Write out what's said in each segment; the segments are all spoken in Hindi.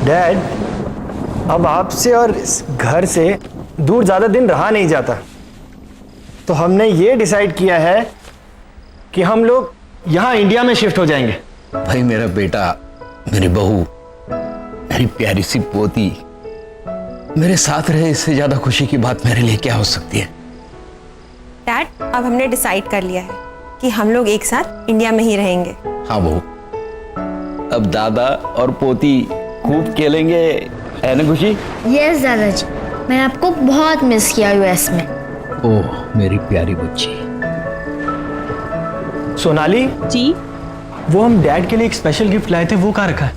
डैड, अब आपसे और इस घर से दूर ज़्यादा दिन रहा नहीं जाता, तो हमने ये डिसाइड किया है कि हम लोग यहाँ इंडिया में शिफ्ट हो जाएंगे। भाई मेरा बेटा, मेरी बहू, मेरी प्यारी सी पोती मेरे साथ रहे, इससे ज्यादा खुशी की बात मेरे लिए क्या हो सकती है। डैड, अब हमने डिसाइड कर लिया है कि हम लोग एक साथ इंडिया में ही रहेंगे। हाँ बहू, अब दादा और पोती खूब खेलेंगे, है ना खुशी? यस दादाजी, मैंने आपको बहुत मिस किया यूएस में। ओह मेरी प्यारी बच्ची। सोनाली जी, वो हम डैड के लिए एक स्पेशल गिफ्ट लाए थे, वो कहाँ रखा है?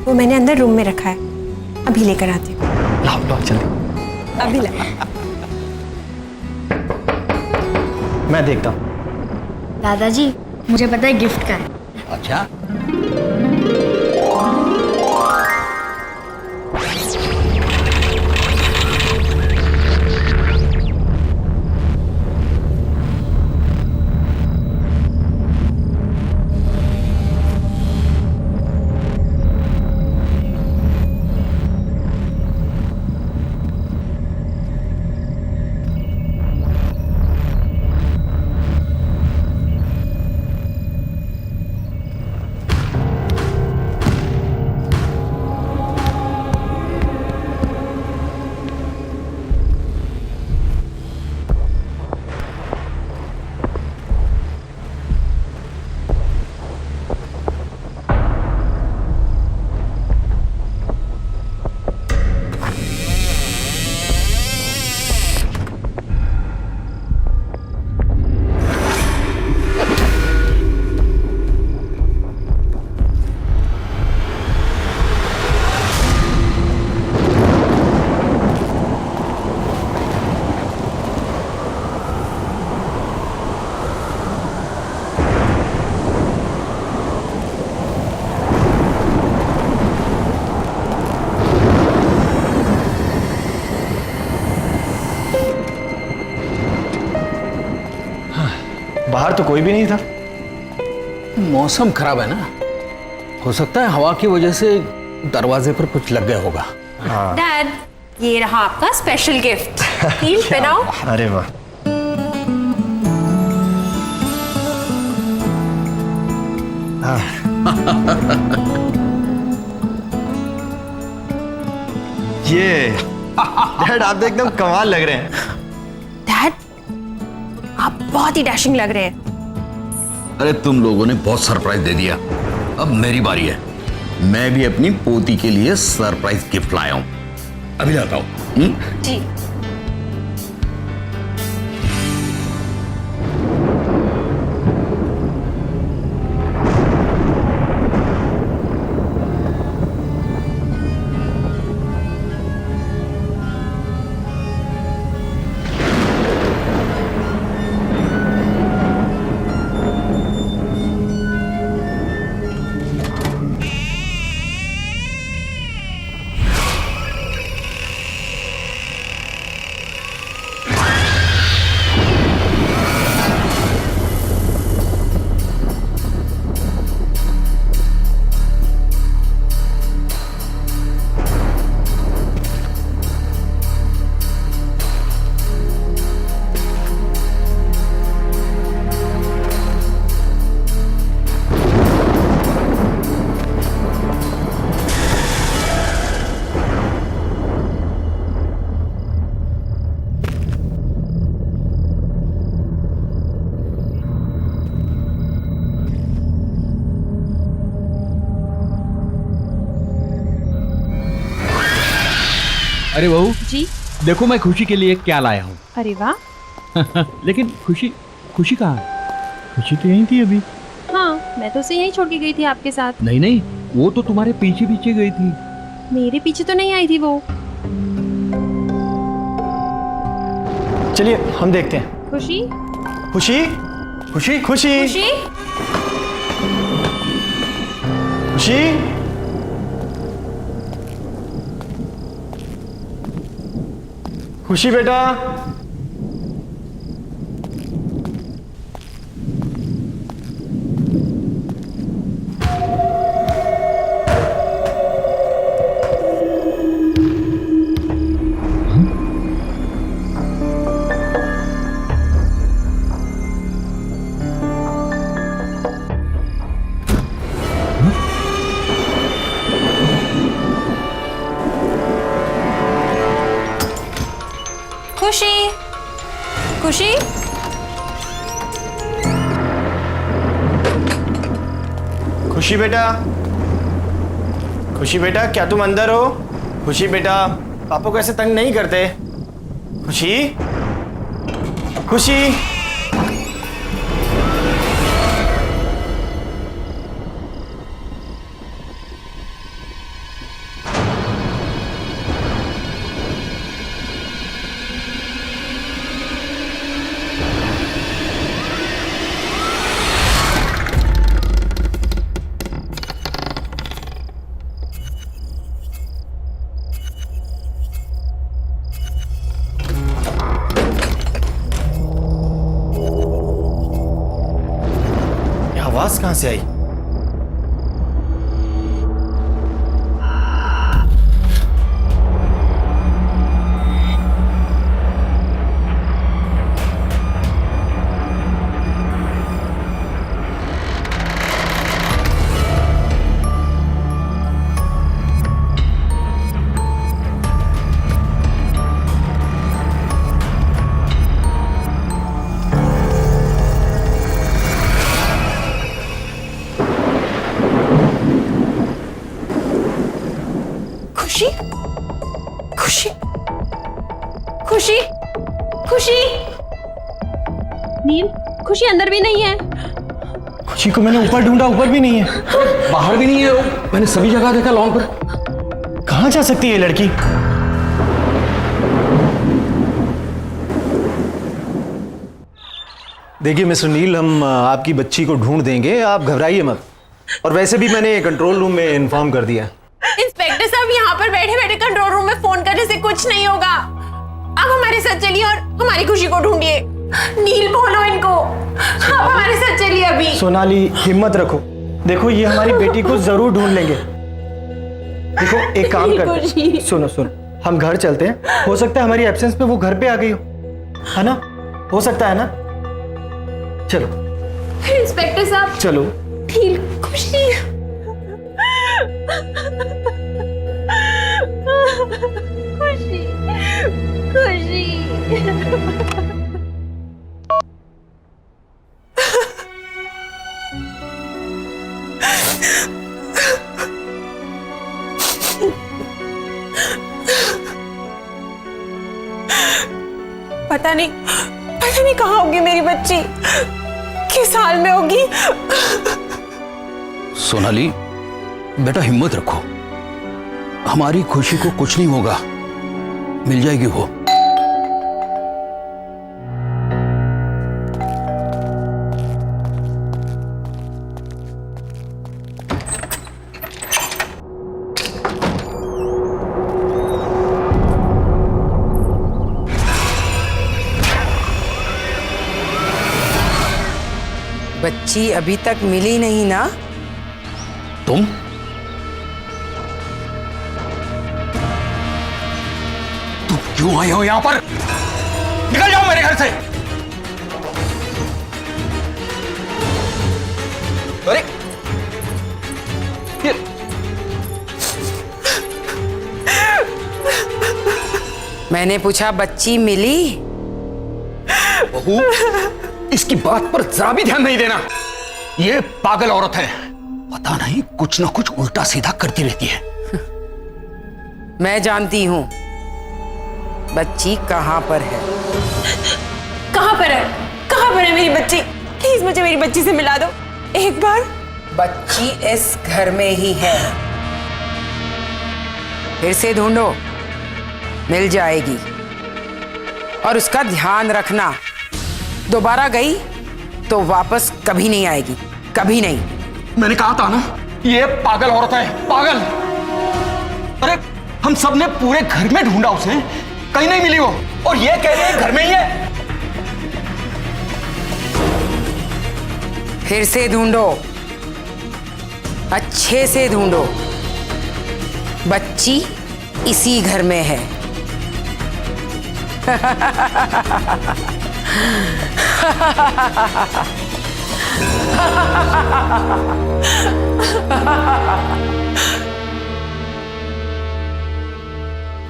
वो मैंने अंदर रूम में रखा है, अभी लेकर आती हूँ। लाओ लाओ जल्दी। अभी ला। मैं देखता हूँ। दादाजी, मुझे पता है गिफ्ट का है। अच्छा, बाहर तो कोई भी नहीं था। मौसम खराब है ना, हो सकता है हवा की वजह से दरवाजे पर कुछ लग गया होगा। डैड, ये रहा आपका स्पेशल गिफ्ट। हील पहनाओ। अरे वाह, ये डैड आप तो एकदम कमाल लग रहे हैं। डैड, आप बहुत ही डैशिंग लग रहे हैं। अरे तुम लोगों ने बहुत सरप्राइज दे दिया, अब मेरी बारी है। मैं भी अपनी पोती के लिए सरप्राइज गिफ्ट लाया हूं, अभी लाता हूं। जी। अरे बहू जी। देखो मैं खुशी के लिए क्या लाया हूँ। अरे वाह। लेकिन खुशी कहाँ है? खुशी तो यहीं थी अभी। हाँ, मैं तो उसे यहीं छोड़ के गई थी आपके साथ। नहीं नहीं, वो तो तुम्हारे पीछे पीछे गई थी। मेरे पीछे तो नहीं आई थी वो। चलिए हम देखते हैं। खुशी, खुशी खुशी खुशी खुशी, खुशी खुशी बेटा, खुशी, खुशी, खुशी बेटा, खुशी बेटा, क्या तुम अंदर हो? खुशी बेटा, पापा को ऐसे तंग नहीं करते। खुशी, खुशी, आवाज कहां से आई? खुशी, खुशी, खुशी, खुशी, नील, खुशी अंदर भी नहीं है। खुशी को मैंने ऊपर ढूंढा, ऊपर भी नहीं है। बाहर भी नहीं है वो। मैंने सभी जगह देखा लॉन पर। कहां जा सकती है ये लड़की? देखिए मिस्टर नील, हम आपकी बच्ची को ढूंढ देंगे, आप घबराइए मत। और वैसे भी मैंने कंट्रोल रूम में इन्फॉर्म कर दिया। इंस्पेक्टर साहब, यहाँ पर बैठे बैठे कंट्रोल रूम में फोन करने से कुछ नहीं होगा। आप हमारे साथ चलिए और हमारी खुशी को ढूंढिए। नील, बोलो इनको, आप हमारे साथ चलिए अभी। सोनाली, हिम्मत रखो। देखो, ये हमारी बेटी को जरूर ढूंढ लेंगे। देखो, एक काम करते हैं, सुनो सुनो, हम घर चलते हैं। हो सकता है हमारी एब्सेंस में वो घर पे आ गई हो, है ना? हो सकता है ना? चलो इंस्पेक्टर साहब, चलो। नील, खुशी, खुशी, खुशी। पता नहीं कहाँ होगी मेरी बच्ची, किस हाल में होगी। सोनाली बेटा, हिम्मत रखो, हमारी खुशी को कुछ नहीं होगा, मिल जाएगी वो। बच्ची अभी तक मिली नहीं ना? तुम क्यों आए हो यहां पर? निकल जाओ मेरे घर से। अरे ये मैंने पूछा बच्ची मिली? बहू, इसकी बात पर जरा भी ध्यान नहीं देना। ये पागल औरत है, पता नहीं कुछ ना कुछ उल्टा सीधा करती रहती है। मैं जानती हूं बच्ची कहां पर है। कहाँ पर है? कहाँ पर है मेरी बच्ची? प्लीज मुझे मेरी बच्ची से मिला दो एक बार। बच्ची इस घर में ही है, फिर से ढूंढो, मिल जाएगी। और उसका ध्यान रखना, दोबारा गई तो वापस कभी नहीं आएगी, कभी नहीं। मैंने कहा था ना, ये पागल औरत है, पागल। अरे हम सब ने पूरे घर में ढूंढा उसे, कहीं नहीं मिली वो, और ये कह रही है घर में ही है। फिर से ढूंढो, अच्छे से ढूंढो, बच्ची इसी घर में है।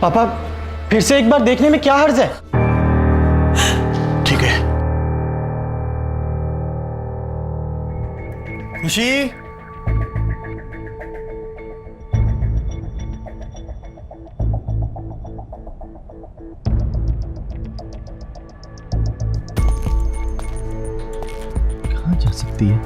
पापा, फिर से एक बार देखने में क्या हर्ज है? खुशी, कहाँ जा सकती है?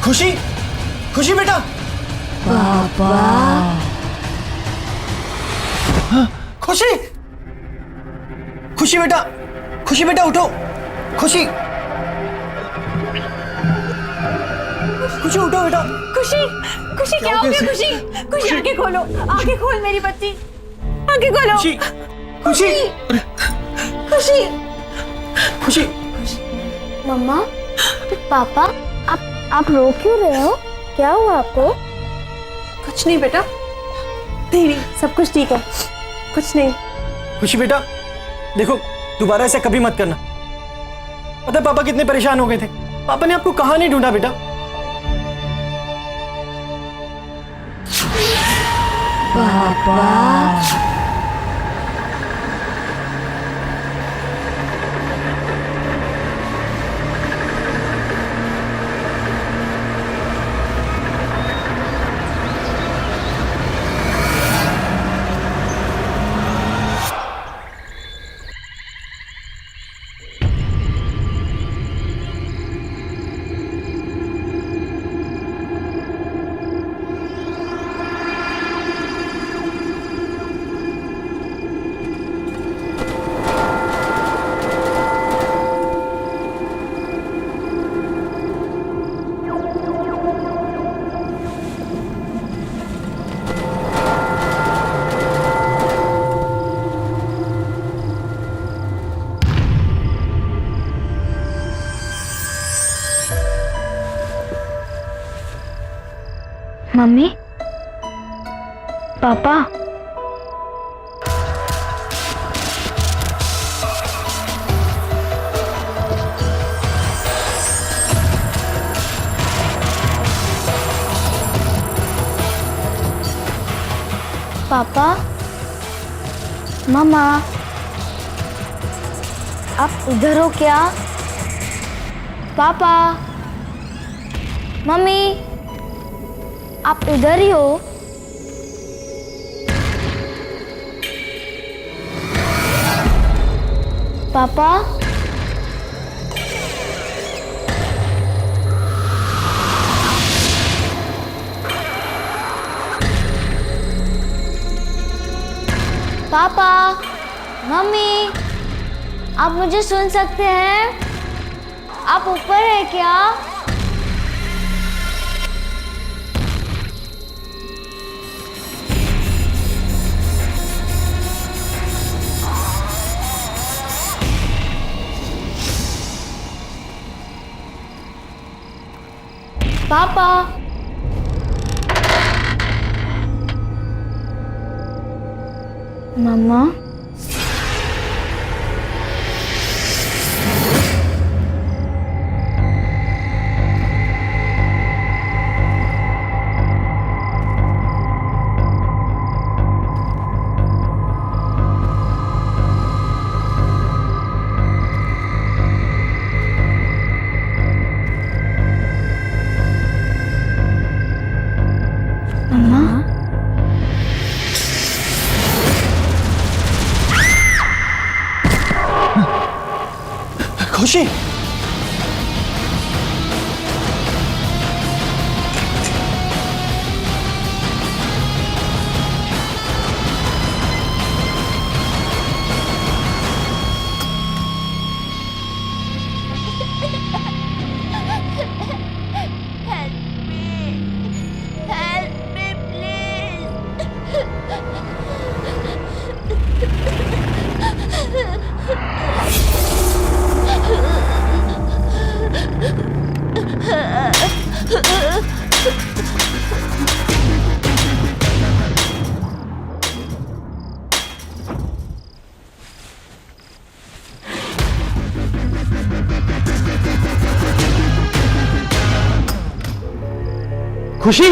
खुशी, खुशी बेटा। पापा। खुशी, खुशी बेटा, खुशी बेटा उठो। खुशी, खुशी उठो बेटा। खुशी, खुशी क्या हो गया? खुशी, खुशी आंखें खोलो, आंखें खोल मेरी बच्ची, आंखें खोलो। खुशी, खुशी, खुशी, खुशी। मम्मा, पापा, आप रो क्यों रहे हो? क्या हुआ आपको? कुछ नहीं बेटा, नहीं नहीं, सब कुछ ठीक है, कुछ नहीं। खुशी बेटा, देखो दोबारा ऐसा कभी मत करना। पता है पापा कितने परेशान हो गए थे। पापा ने आपको कहाँ नहीं ढूंढा बेटा। मम्मी, पापा, पापा, मम्मा, आप इधर हो क्या? पापा, मम्मी, आप इधर ही हो? पापा, पापा, मम्मी, आप मुझे सुन सकते हैं? आप ऊपर हैं क्या? पापा, मम्मा, खुशी, Help me, please. खुशी,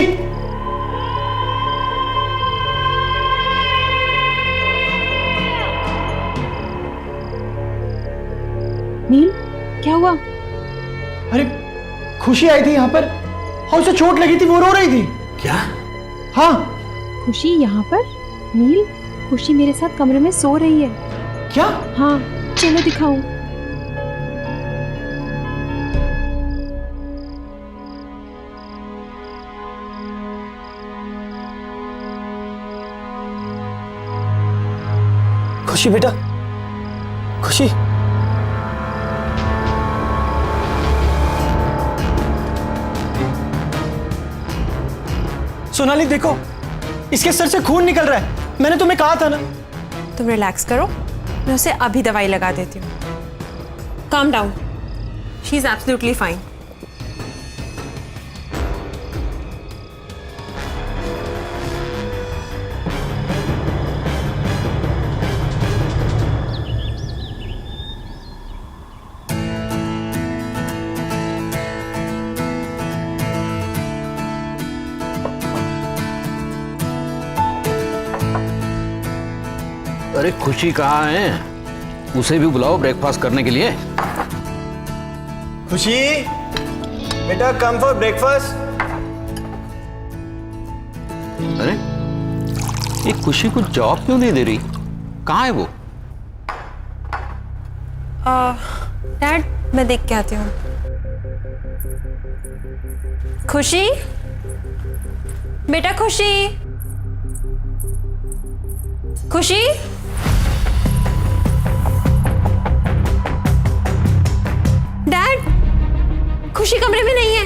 नील, क्या हुआ? अरे खुशी आई थी यहाँ पर और उसे चोट लगी थी, वो रो रही थी। क्या? हाँ। खुशी यहाँ पर? नील, खुशी मेरे साथ कमरे में सो रही है। क्या? हाँ, चलो दिखाऊं। खुशी बेटा, खुशी। सोनाली देखो, इसके सर से खून निकल रहा है। मैंने तुम्हें कहा था ना। तुम रिलैक्स करो, मैं उसे अभी दवाई लगा देती हूँ। Calm down, she is absolutely fine. अरे खुशी कहाँ है? उसे भी बुलाओ ब्रेकफास्ट करने के लिए। खुशी बेटा, कम फॉर ब्रेकफास्ट। अरे ये खुशी को जॉब क्यों नहीं दे रही? कहाँ है वो? डैड, मैं देख के आती हूँ। खुशी बेटा, खुशी, खुशी। डैड, खुशी कमरे में नहीं है।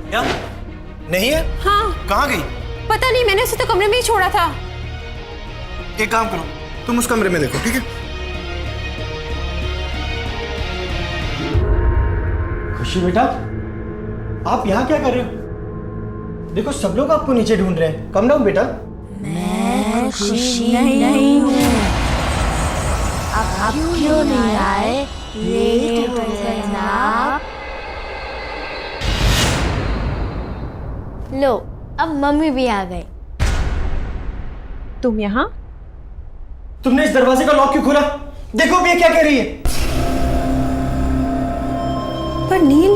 क्या? नहीं है? हाँ, कहाँ गई? पता नहीं, मैंने उसे तो कमरे में ही छोड़ा था। एक काम करो, तुम उस कमरे में देखो, ठीक है? खुशी बेटा, आप यहाँ क्या कर रहे हो? देखो सब लोग आपको नीचे ढूंढ रहे हैं। कम डाउन बेटा। मैं खुशी नहीं हूँ। आप क्यों नहीं आए? लेट हो गए ना आप। लो, अब मम्मी भी आ गई। तुम यहाँ? तुमने इस दरवाजे का लॉक क्यों खोला? देखो अब ये क्या कह रही है। पर नील,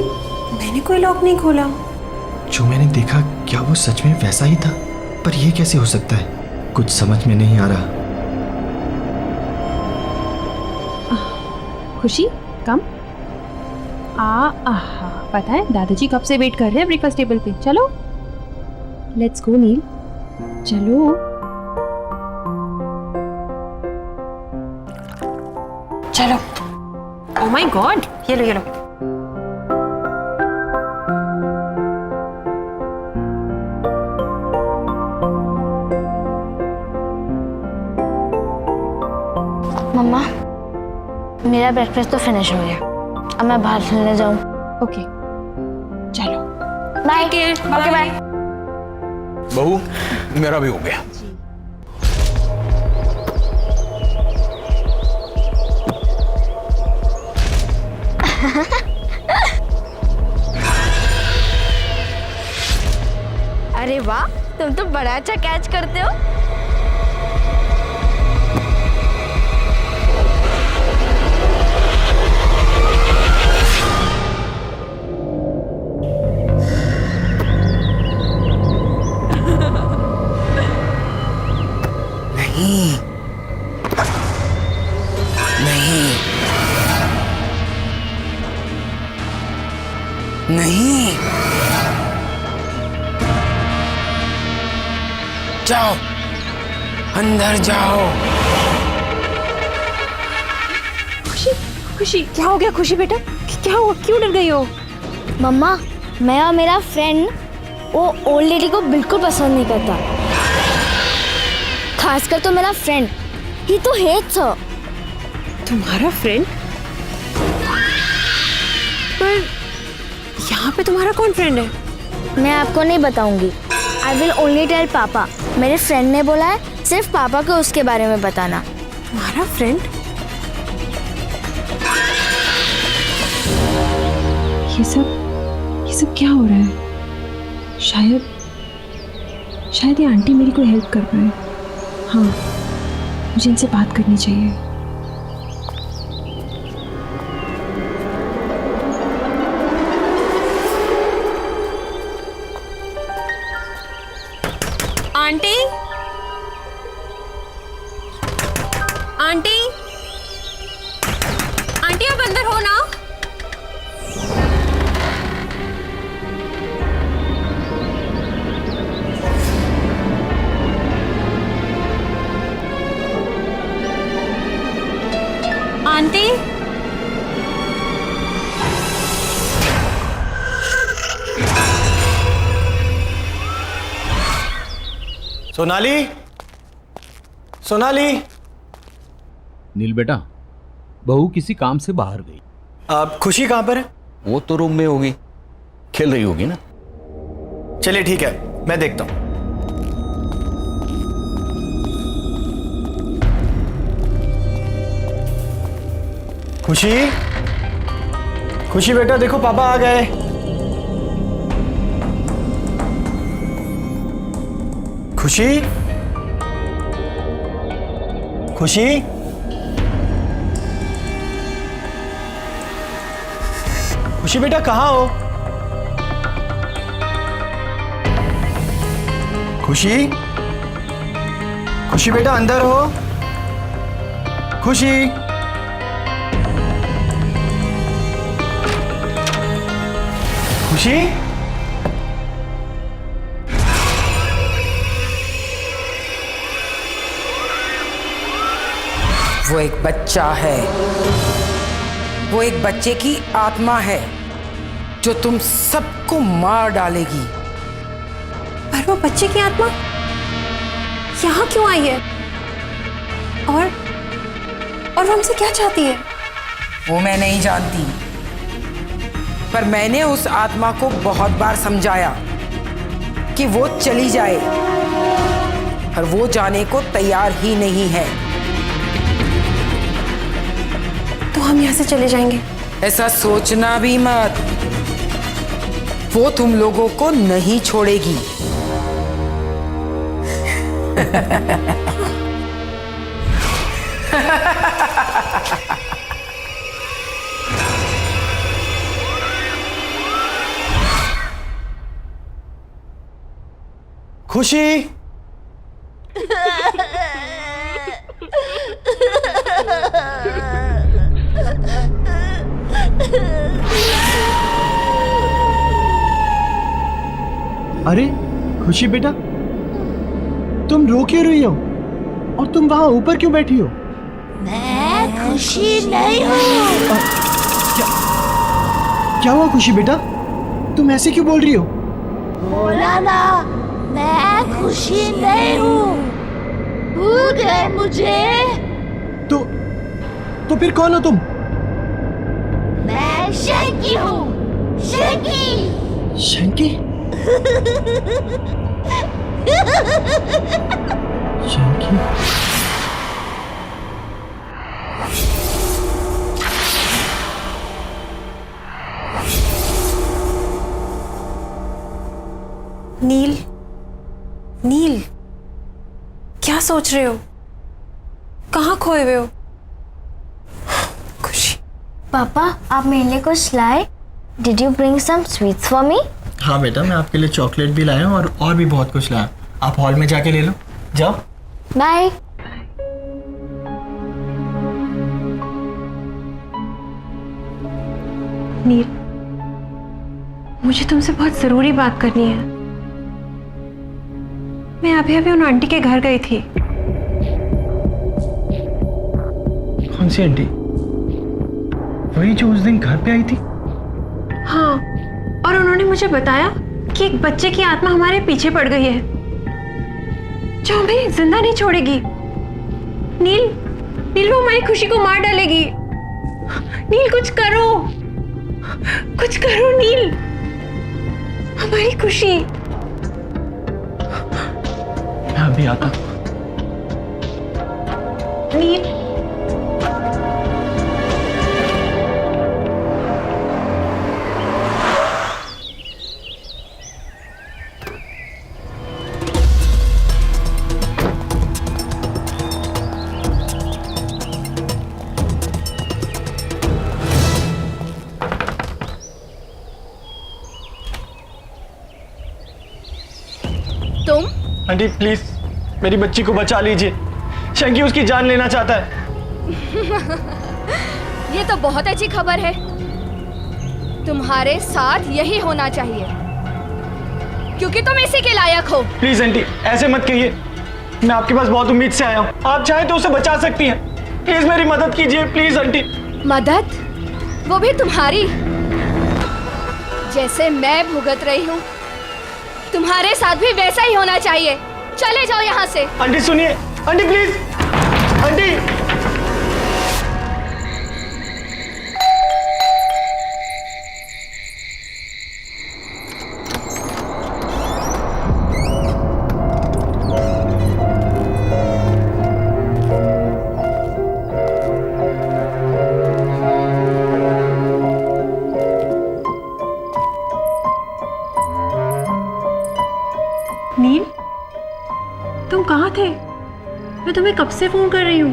मैंने कोई लॉक नहीं खोला। जो मैंने देखा, क्या वो सच में वैसा ही था? पर यह कैसे हो सकता है? कुछ समझ में नहीं आ रहा। खुशी, कम। आहा, पता है दादाजी कब से वेट कर रहे हैं ब्रेकफास्ट टेबल पे। चलो, लेट्स गो नील, चलो। चलो। ओह माय गॉड, ये लो, ये लो। मम्मा, मेरा ब्रेकफास्ट तो फिनिश हो गया। अब मैं बाहर खेलने जाऊं। ओके, चलो। बाय। Okay bye. बहू, मेरा भी हो गया। अरे वाह, तुम तो बड़ा अच्छा कैच करते हो। नहीं, नहीं, नहीं। जाओ, अंदर जाओ। खुशी, खुशी, क्या हो गया खुशी बेटा? क्या हुआ, क्यों डर गई हो? मम्मा, मैं और मेरा फ्रेंड वो ओल्ड लेडी को बिल्कुल पसंद नहीं करता। खासकर तो मेरा फ्रेंड, ही तो हेट्स हर। तुम्हारा फ्रेंड? पर यहाँ पे तुम्हारा कौन फ्रेंड है? मैं आपको नहीं बताऊंगी। आई विल ओनली टेल पापा। मेरे फ्रेंड ने बोला है सिर्फ पापा को उसके बारे में बताना। तुम्हारा फ्रेंड? ये सब क्या हो रहा है? शायद शायद ये आंटी मेरी कोई हेल्प कर पाए। हाँ, मुझे इनसे बात करनी चाहिए। आंटी, आंटी, आंटी आप अंदर हो ना? आंटी, सोनाली, सोनाली। नील बेटा, बहू किसी काम से बाहर गई। आप खुशी कहाँ पर है? वो तो रूम में होगी, खेल रही होगी ना। चलिए ठीक है, मैं देखता हूं। खुशी, खुशी बेटा देखो पापा आ गए। खुशी, खुशी, खुशी बेटा कहाँ हो? खुशी, खुशी बेटा अंदर हो? खुशी, खुशी, वो एक बच्चा है, वो एक बच्चे की आत्मा है जो तुम सबको मार डालेगी। पर वो बच्चे की आत्मा यहाँ क्यों आई है? और वो हमसे क्या चाहती है? वो मैं नहीं जानती, पर मैंने उस आत्मा को बहुत बार समझाया कि वो चली जाए, पर वो जाने को तैयार ही नहीं है। तो हम यहाँ से चले जाएंगे? ऐसा सोचना भी मत, वो तुम लोगों को नहीं छोड़ेगी। खुशी, अरे खुशी बेटा, तुम रो क्यों रही हो? और तुम वहां ऊपर क्यों बैठी हो? मैं खुशी नहीं हूँ। क्या हुआ खुशी बेटा, तुम ऐसे क्यों बोल रही हो? बोला ना, मैं खुशी नहीं हूँ। भूल गए मुझे? तो फिर कौन हो तुम? मैं शंकी हूँ, शंकी। शंकी? शंकी? नील, नील, क्या सोच रहे हो? कहाँ खोए हुए हो? खुशी। पापा, आप मेरे लिए कुछ लाए? Did you bring some sweets for me? हाँ बेटा, मैं आपके लिए चॉकलेट भी लाया हूँ और भी बहुत कुछ लाया। आप हॉल में जाके ले लो, जाओ। बाय। नील, मुझे तुमसे बहुत जरूरी बात करनी है। मैं अभी अभी उन आंटी के घर गई थी। कौन सी आंटी? वही जो उस दिन घर पे आई थी? हाँ, और उन्होंने मुझे बताया कि एक बच्चे की आत्मा हमारे पीछे पड़ गई है जो हमें जिंदा नहीं छोड़ेगी। नील, नील वो हमारी खुशी को मार डालेगी। नील कुछ करो, कुछ करो नील, हमारी खुशी। मैं अभी आता। नील, तुम? आंटी प्लीज मेरी बच्ची को बचा लीजिए, शंकी उसकी जान लेना चाहता है। ये तो बहुत अच्छी खबर है। तुम्हारे साथ यही होना चाहिए क्योंकि तुम इसी के लायक हो। प्लीज आंटी ऐसे मत कहिए, मैं आपके पास बहुत उम्मीद से आया हूँ, आप चाहें तो उसे बचा सकती हैं। प्लीज मेरी मदद कीजिए प्लीज आंटी। मदद? वो भी तुम्हारी? जैसे मैं भुगत रही हूँ तुम्हारे साथ भी वैसा ही होना चाहिए। चले जाओ यहाँ से। आंटी सुनिए, आंटी प्लीज, आंटी। नील, तुम कहाँ थे? मैं तुम्हें कब से फोन कर रही हूँ।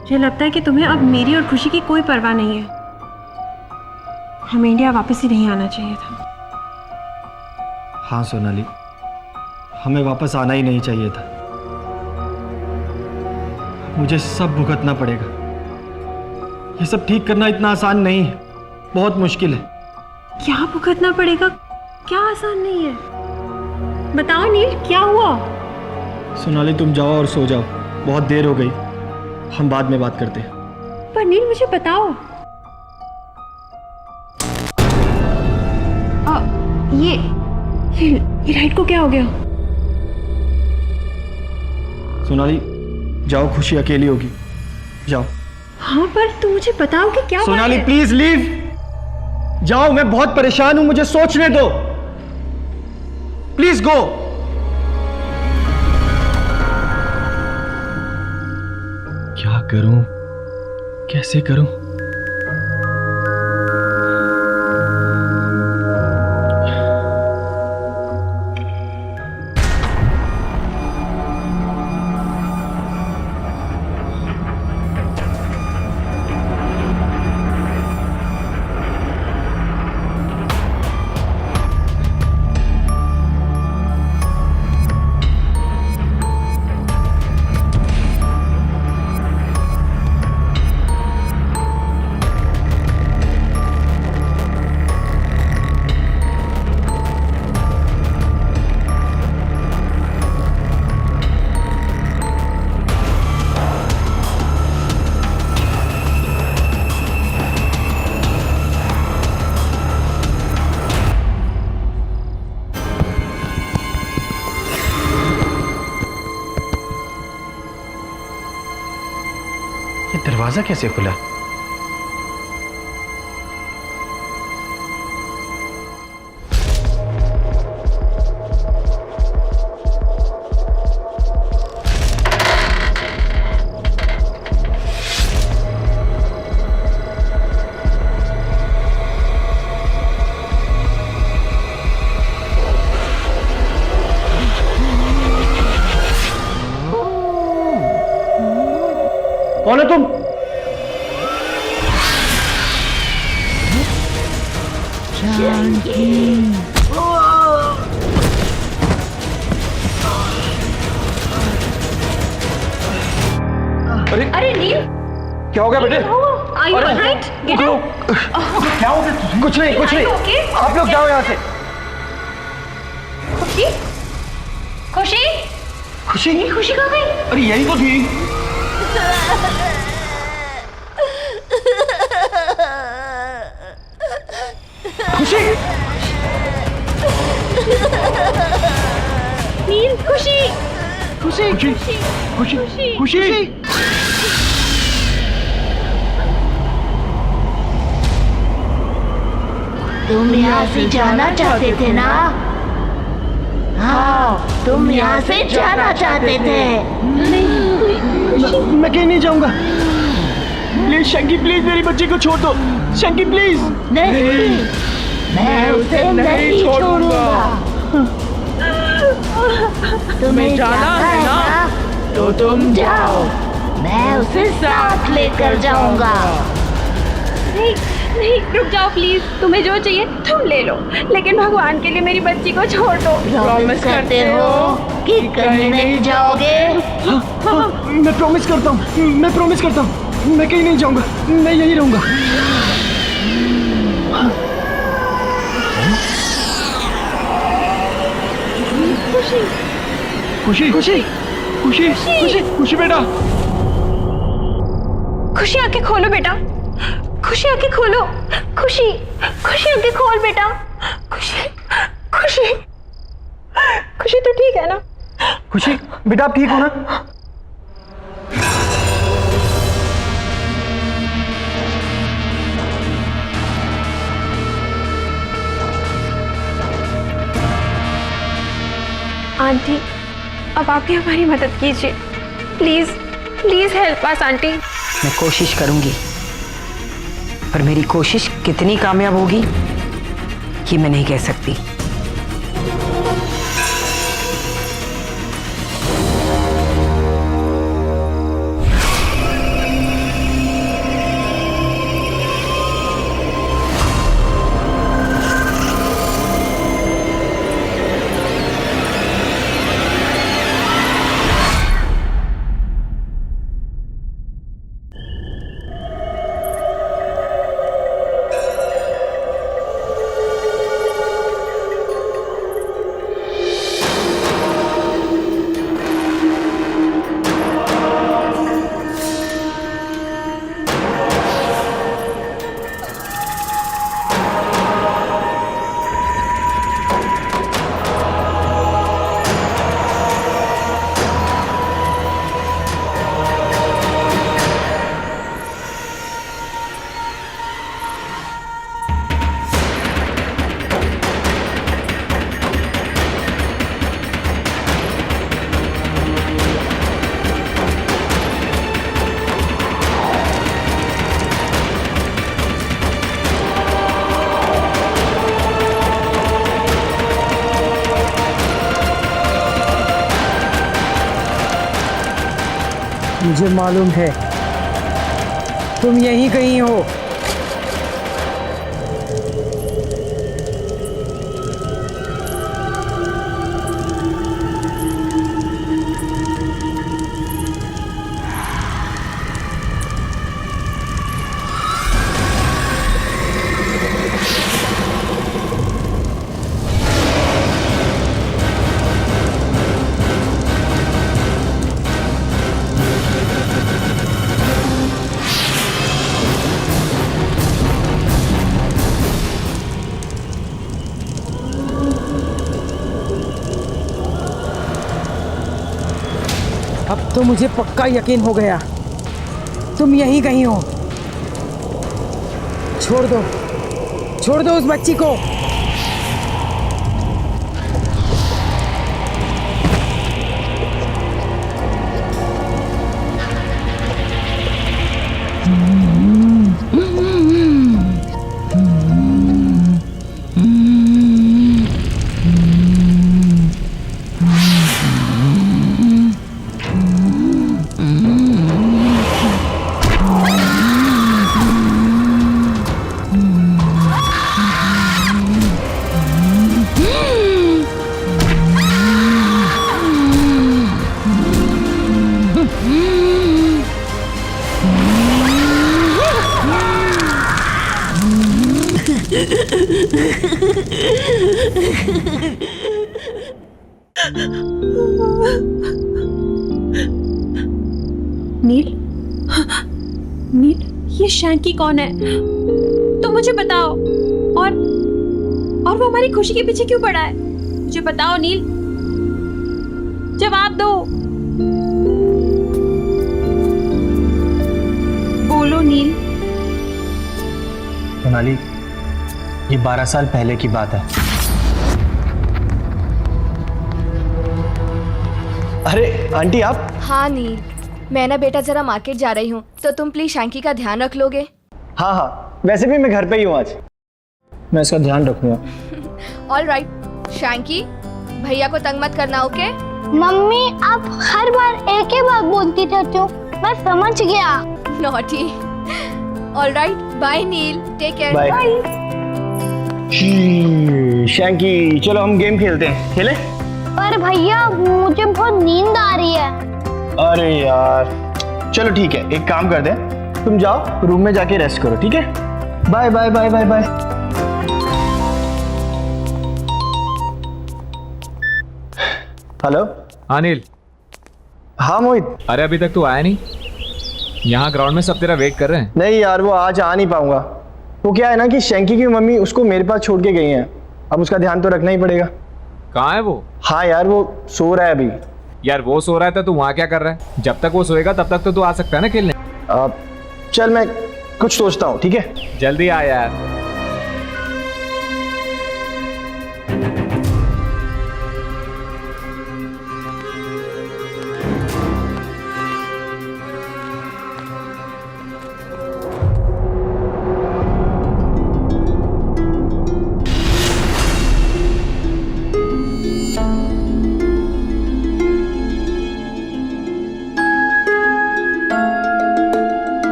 मुझे लगता है कि तुम्हें अब मेरी और खुशी की कोई परवाह नहीं है। हमें इंडिया वापस ही नहीं आना चाहिए था। हाँ सोनाली, हमें वापस आना ही नहीं चाहिए था। मुझे सब भुगतना पड़ेगा। ये सब ठीक करना इतना आसान नहीं है, बहुत मुश्किल है। क्या भुगतना पड़ेगा? क्या आसान नहीं है? बताओ नील, क्या हुआ? सोनाली तुम जाओ और सो जाओ, बहुत देर हो गई, हम बाद में बात करते हैं। पर नील मुझे बताओ, ये राइट को क्या हो गया? सोनाली जाओ, खुशी अकेली होगी, जाओ। हाँ पर तुम मुझे बताओ कि क्या सोनाली प्लीज लीव, जाओ, मैं बहुत परेशान हूं, मुझे सोचने दो, प्लीज गो। क्या करूं, कैसे करूं? दरवाजा कैसे खुला? कौन है तुम? अरे नील, क्या हो गया बेटे? Are you alright? Get up. क्या हो गया? कुछ नहीं, कुछ नहीं। Okay? आप लोग जाओ यहाँ से। खुशी? खुशी? खुशी? खुशी कहाँ गई? अरे यही तो थी। खुशी? नील, खुशी? खुशी? खुशी? खुशी? खुशी? तुम यहाँ से जाना चाहते थे ना? हाँ, तुम यहाँ से जाना चाहते थे। मैं कहीं नहीं जाऊंगा। प्लीज शंकी, प्लीज मेरी बच्ची को छोड़ दो। शंकी प्लीज। नहीं, मैं उसे नहीं छोड़ूंगा। तुम्हें जाना है ना? तो तुम जाओ, मैं उसे साथ लेकर जाऊंगा। नहीं रुक जाओ प्लीज, तुम्हें जो चाहिए तुम ले लो, लेकिन भगवान के लिए मेरी बच्ची को छोड़ दो। प्रॉमिस करते हो कि कहीं नहीं जाओगे? मैं प्रॉमिस करता हूँ, मैं प्रॉमिस करता हूँ, मैं कहीं नहीं जाऊंगा, मैं यही रहूंगा। खुशी खुशी खुशी खुशी खुशी बेटा, खुशी आंखें खोलो बेटा, खुशी आंखें खोलो, खुशी खुशी आंखें खोल बेटा, खुशी खुशी खुशी तो ठीक है ना? खुशी बेटा आप ठीक हो ना? आंटी अब आप भी हमारी मदद कीजिए, please please help us aunty. मैं कोशिश करूंगी, पर मेरी कोशिश कितनी कामयाब होगी ये मैं नहीं कह सकती। मुझे मालूम है तुम यहीं कहीं हो। अब तो मुझे पक्का यकीन हो गया तुम यहीं कहीं हो। छोड़ दो उस बच्ची को। नील, नील ये शैंकी कौन है? तुम मुझे बताओ। और वो हमारी खुशी के पीछे क्यों पड़ा है? मुझे बताओ नील, जवाब दो। बोलो नील। सोनाली, ये 12 साल पहले की बात है। अरे आंटी आप? हाँ नील, मैं ना बेटा जरा मार्केट जा रही हूँ, तो तुम प्लीज शैंकी का ध्यान रख लोगे? हाँ हाँ, वैसे भी मैं घर पे ही हूँ आज, मैं इसका ध्यान रखूंगा। ऑल राइट शैंकी, भैया को तंग मत करना, ओके? मम्मी आप हर बार एक ही बात बोलती रहती हो, मैं समझ गया। नॉटी। ऑलराइट, बाय नील, टेक केयर। बाय। शैंकी, चलो हम गेम खेलते हैं, खेले? पर भैया मुझे बहुत नींद आ रही है। अरे यार, चलो ठीक है, एक काम कर दे, तुम जाओ रूम में जाके रेस्ट करो, ठीक है? Bye bye bye bye bye. Hello. हाँ नील। हाँ मोहित। अरे अभी तक तू आया नहीं? यहाँ ग्राउंड में सब तेरा वेट कर रहे हैं। नहीं यार, वो आज आ नहीं पाऊंगा। वो क्या है ना कि शैंकी की मम्मी उसको मेरे पास छोड़ के गई हैं, अब उसका ध्यान तो रखना ही पड़ेगा। कहाँ है वो? हाँ यार, वो सो रहा है अभी। यार वो सो रहा है तो तू वहाँ क्या कर रहा है? जब तक वो सोएगा तब तक तो तू आ सकता है ना खेलने। चल मैं कुछ सोचता हूँ, ठीक है? जल्दी आ यार।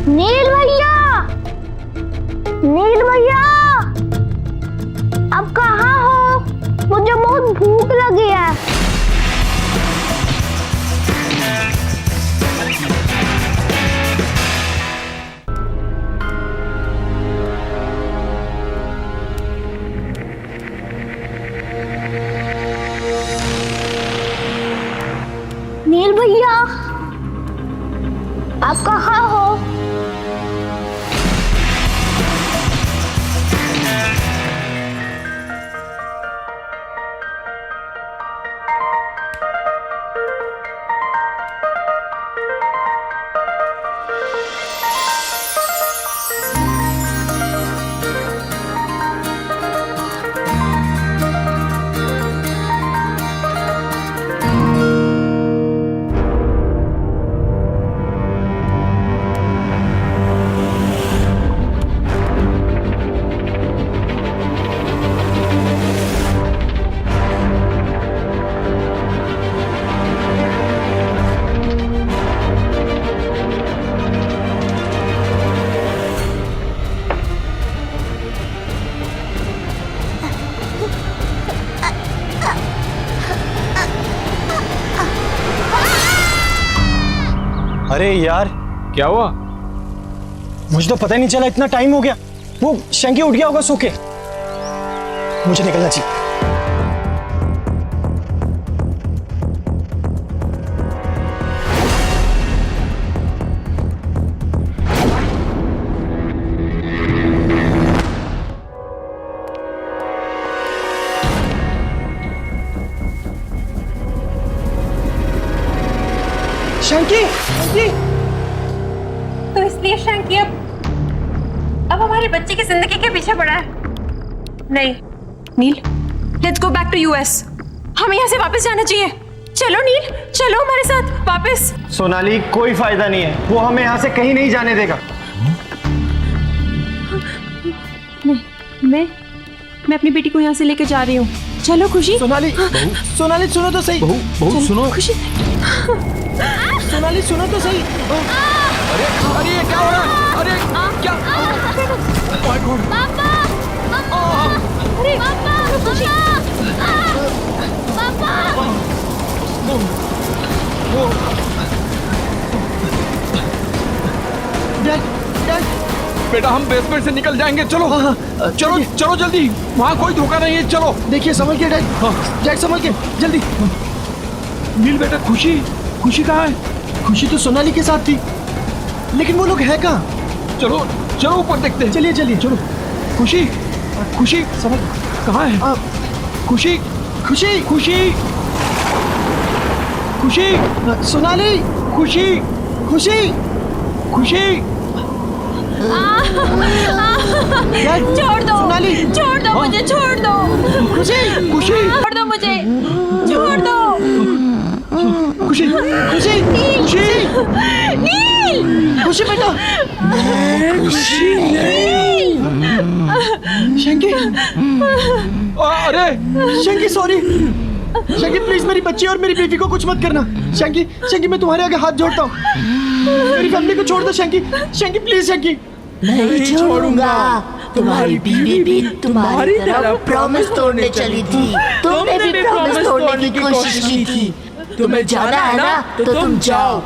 नील भैया, नील भैया, अब कहाँ हो? मुझे बहुत भूख लगी है। नील भैया, आप कहाँ हो? अरे यार, क्या हुआ? मुझे तो पता ही नहीं चला, इतना टाइम हो गया। वो शैंकी उठ गया होगा सो के। मुझे निकलना चाहिए। शैंकी, शैंकी। तो इसलिए शैंकी अब हमारे बच्चे की जिंदगी के पीछे पड़ा है। नहीं Neel, let's go back to US. हमें यहाँ से वापस जाना चाहिए। चलो नील, चलो हमारे साथ वापस। सोनाली, कोई फायदा नहीं है, वो हमें यहाँ से कहीं नहीं जाने देगा। मैं अपनी बेटी को यहाँ से लेके जा रही हूँ। चलो खुशी। सोनाली, सोनाली सुनो तो सही। बहू सुनो। खुशी, सोनाली सुनो तो सही। अरे अरे ये क्या हो रहा है? अरे क्या? My God. पापा, अरे पापा, खुशी, पापा। बेटा हम बेसमेंट से निकल जाएंगे, चलो। चलो चलो जल्दी, वहाँ कोई धोखा नहीं है, चलो। देखिए संभल के डैड, डैड संभल के, जल्दी। नील बेटा, खुशी कहाँ है? खुशी तो सोनाली के साथ थी, लेकिन वो लोग है कहाँ? चलो चलो ऊपर देखते हैं। चलिए चलिए चलो। खुशी समझ कहाँ है? खुशी खुशी खुशी खुशी सोनाली, खुशी खुशी खुशी। छोड़ दो सोनाली, छोड़ दो मुझे, छोड़ दो खुशी, खुशी, छोड़ दो मुझे, छोड़ दो। खुशी, खुशी, खुशी, नील, खुशी बेटा, खुशी, शैंकी, अरे शैंकी सॉरी, शंकी प्लीज मेरी बच्ची और मेरी बीवी को कुछ मत करना। शंकी शंकी मैं तुम्हारे आगे हाथ जोड़ता हूँ, मेरी फैमिली को छोड़ दो शंकी। शंकी प्लीज शंकी। नहीं छोड़ूंगा। तुम्हारी बीवी भी तुम्हारी तरह प्रॉमिस तोड़ने चली थी। तुमने भी प्रॉमिस तोड़ने की कोशिश की थी। तुम्हें जाना है ना तो तुम जाओ।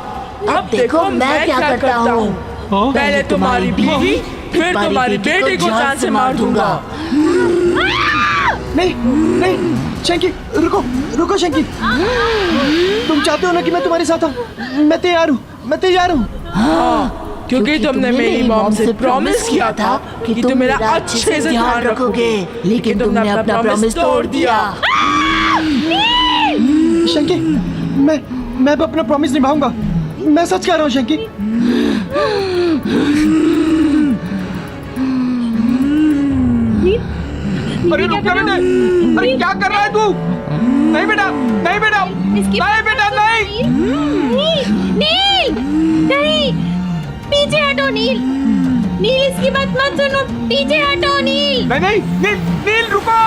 अब देखो मैं क्या करता हूँ। पहले तुम्हारी बीवी फिर तुम्हारी बेटी को जान से मार दूंगा। नहीं नहीं शंकी रुको रुको शंकी, तुम चाहते हो ना कि मैं तुम्हारे साथ हूँ? मैं तैयार हूँ। हाँ, क्योंकि तुमने मेरी मॉम से प्रॉमिस किया था कि तुम मेरा अच्छे से ध्यान रखोगे, लेकिन तुमने अपना प्रॉमिस तोड़ दिया। शंकी मैं अब अपना प्रॉमिस निभाऊंगा, मैं सच कह रहा हूँ शंकी। अरे रुक जा बेटे, अरे क्या कर रहा है तू? नहीं बेटा, नहीं बेटा, नहीं बेटा, नहीं। नील नहीं, पीछे हटो नील। नील इसकी बात मत सुनो, पीछे हटो नील। नहीं नील रुको।